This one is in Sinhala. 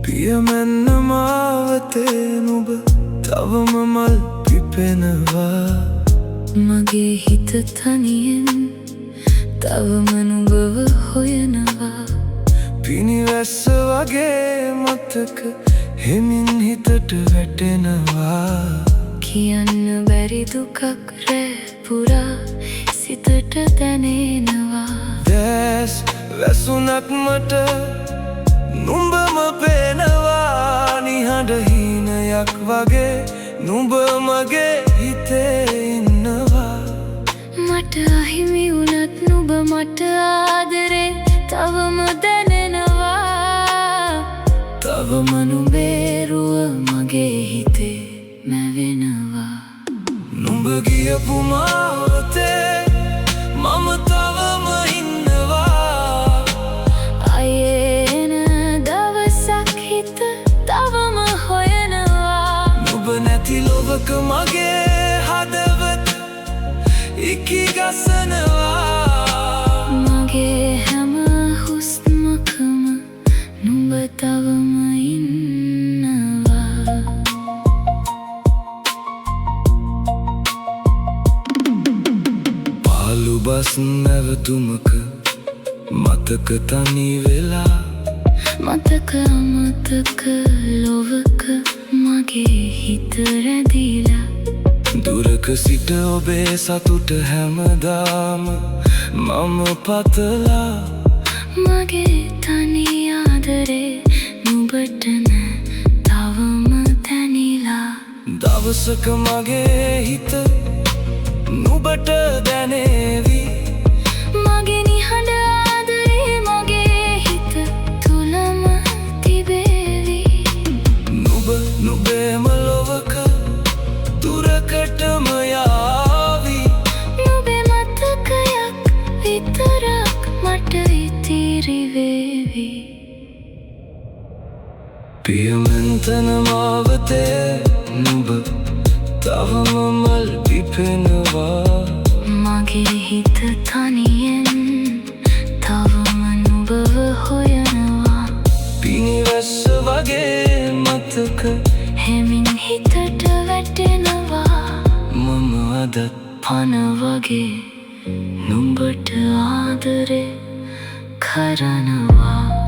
පියමැන්න මාවතේ නුඹ තවම මල් පිපෙනවා. මගේ හිත තනියෙන් තවම නුඹව හොයනවා. පිනිවැස්ස වගේ මතක හෙමින් හිතට වැටෙනවා. කියන්න බැරි දුකක් රැ පුරා සිතට දැනෙනවා. දැස් වැසුනත් මට නුඹම පේනවා. නිහඬ හීනයක් වගේ නුඹ මගේ හිතේ ඉන්නවා. මට අහිමි වුණත් නුඹ මට ආදරේ තවම දැනෙනවා. තවම නුඹේ රුව මගේ හිතේ මැවෙනවා. නුඹ ගියපු මාවතේ මම තවම ඉන්නවා. ආයේ එන දවසක් හිත තවම හොයනවා. නුඹ නැති ලොවක මගේ හදවත ඉකි ගසනවා. මගේ හැම හුස්මකම නුඹ තවම ඉන්නවා. පාළු බස් නැවතුමක මතක තනි වෙලා. මතක අමතක ලොවක මගේ හිත රැඳිලා. දුරක සිට ඔබේ සතුට හැමදාම මම පතලා. මගේ තනි ආදරේ නුඹට නෑ තවම දැනිලා. දවසක මගේ හිත නුඹට දැනේවි. මගේ නිහඬ ආදරේ මගේ හිත තුලම තිබේවි. නුඹ නුඹේම ලොවක දුරකටම යාවි. නුඹේ මතකයක් විතරක් මට ඉතිරි වේවි. පියමැන්තන මාවතේ නුඹ තවම මල් පිපෙනවා. මගේ හිත තනියෙන් තවම නුඹව හොයනවා. පිනිවැස්ස වගේ මතක හෙමින් හිතට වැටෙනවා. මම අදත් පන වගේ නුඹට ආදරේ කරනවා.